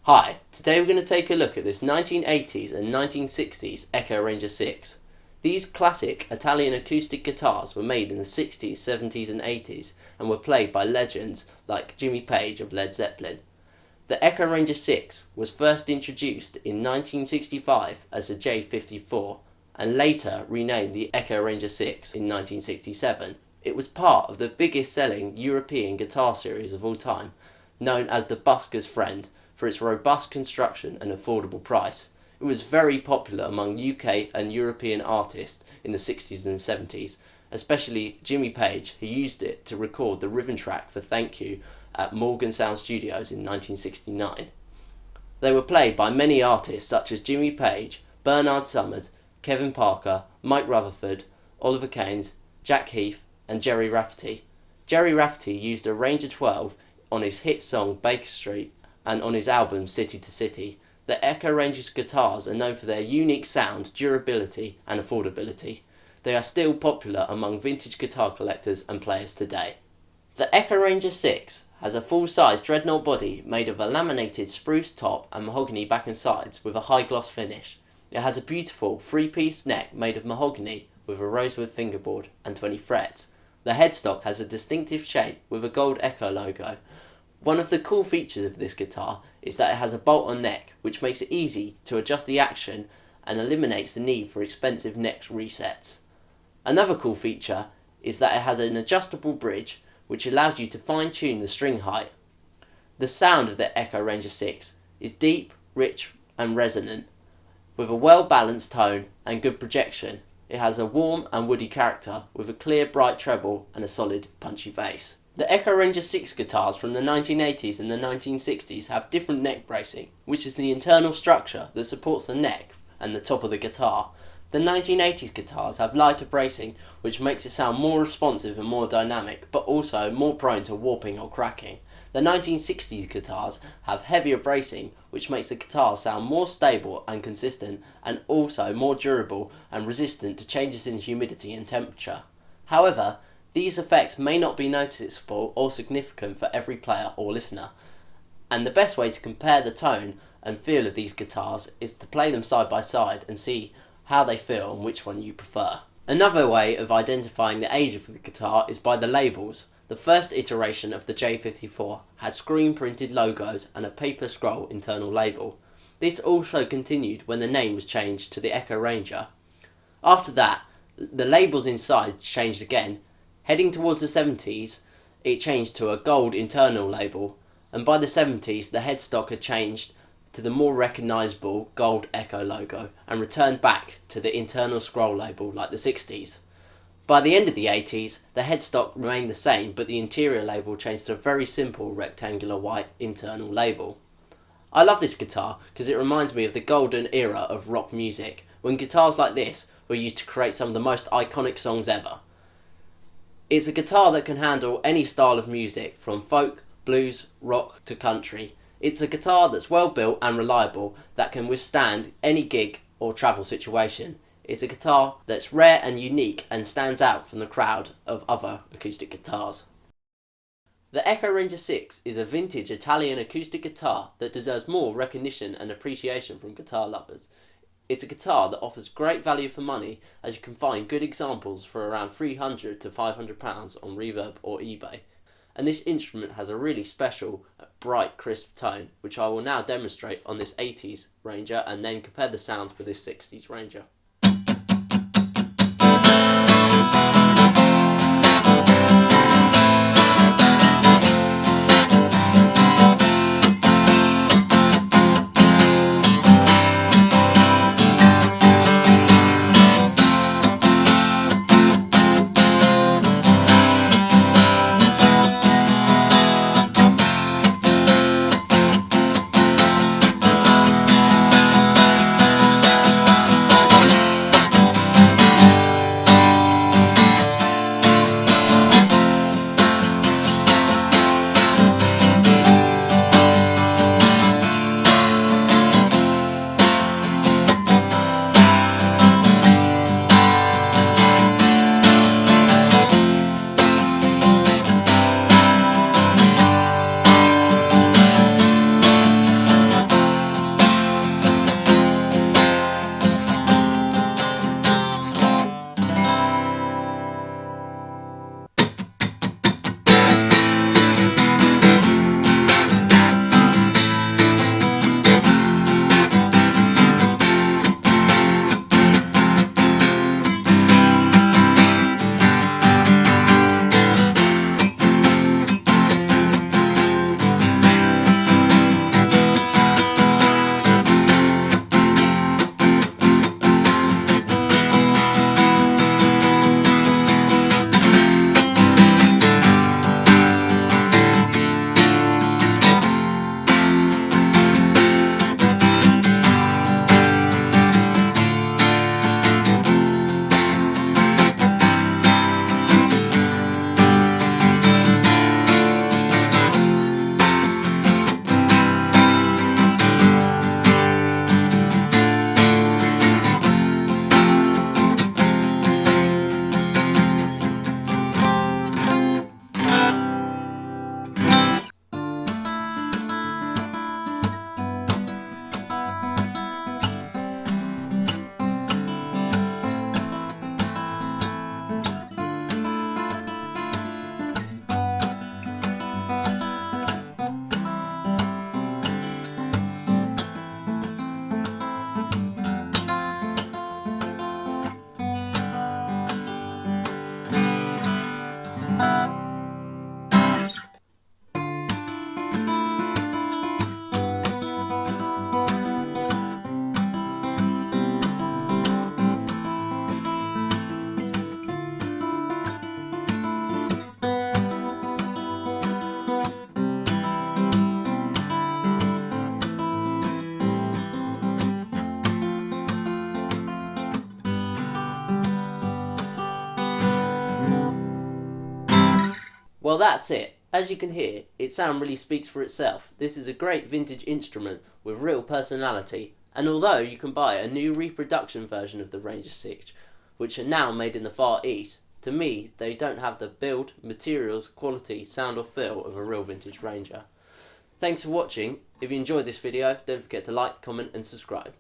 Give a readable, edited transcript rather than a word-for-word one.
Hi, today we're going to take a look at this 1980s and 1960s EKO Ranger 6. These classic Italian acoustic guitars were made in the 60s, 70s and 80s and were played by legends like Jimmy Page of Led Zeppelin. The EKO Ranger 6 was first introduced in 1965 as a J54 and later renamed the EKO Ranger 6 in 1967. It was part of the biggest selling European guitar series of all time, known as the Busker's Friend, for its robust construction and affordable price. It was very popular among UK and European artists in the 60s and 70s, especially Jimmy Page, who used it to record the rhythm track for Thank You at Morgan Sound Studios in 1969. They were played by many artists such as Jimmy Page, Bernard Summers, Kevin Parker, Mike Rutherford, Oliver Keynes, Jack Heath and Jerry Rafferty. Jerry Rafferty used a Ranger 12 on his hit song Baker Street and on his album City to City. The EKO Ranger's guitars are known for their unique sound, durability and affordability. They are still popular among vintage guitar collectors and players today. The EKO Ranger 6 has a full-size Dreadnought body made of a laminated spruce top and mahogany back and sides with a high gloss finish. It has a beautiful three-piece neck made of mahogany with a rosewood fingerboard and 20 frets. The headstock has a distinctive shape with a gold EKO logo. One of the cool features of this guitar is that it has a bolt-on neck, which makes it easy to adjust the action and eliminates the need for expensive neck resets. Another cool feature is that it has an adjustable bridge, which allows you to fine-tune the string height. The sound of the EKO Ranger 6 is deep, rich and resonant, with a well-balanced tone and good projection. It has a warm and woody character with a clear, bright treble and a solid, punchy bass. The EKO Ranger 6 guitars from the 1980s and the 1960s have different neck bracing, which is the internal structure that supports the neck and the top of the guitar. The 1980s guitars have lighter bracing, which makes it sound more responsive and more dynamic, but also more prone to warping or cracking. The 1960s guitars have heavier bracing, which makes the guitar sound more stable and consistent, and also more durable and resistant to changes in humidity and temperature. However, these effects may not be noticeable or significant for every player or listener, and the best way to compare the tone and feel of these guitars is to play them side by side and see how they feel and which one you prefer. Another way of identifying the age of the guitar is by the labels. The first iteration of the J54 had screen printed logos and a paper scroll internal label. This also continued when the name was changed to the EKO Ranger. After that, the labels inside changed again. Heading towards the 70s, it changed to a gold internal label, and by the 70s the headstock had changed to the more recognisable gold EKO logo and returned back to the internal scroll label like the 60s. By the end of the 80s, the headstock remained the same, but the interior label changed to a very simple rectangular white internal label. I love this guitar because it reminds me of the golden era of rock music, when guitars like this were used to create some of the most iconic songs ever. It's a guitar that can handle any style of music, from folk, blues, rock to country. It's a guitar that's well built and reliable, that can withstand any gig or travel situation. It's a guitar that's rare and unique and stands out from the crowd of other acoustic guitars. The EKO Ranger 6 is a vintage Italian acoustic guitar that deserves more recognition and appreciation from guitar lovers. It's a guitar that offers great value for money, as you can find good examples for around £300 to £500 on Reverb or eBay. And this instrument has a really special, bright, crisp tone, which I will now demonstrate on this 80s Ranger and then compare the sounds with this 60s Ranger. Well, that's it. As you can hear, its sound really speaks for itself. This is a great vintage instrument with real personality, and although you can buy a new reproduction version of the Ranger 6, which are now made in the Far East, to me they don't have the build, materials, quality, sound or feel of a real vintage Ranger. Thanks for watching. If you enjoyed this video, don't forget to like, comment and subscribe.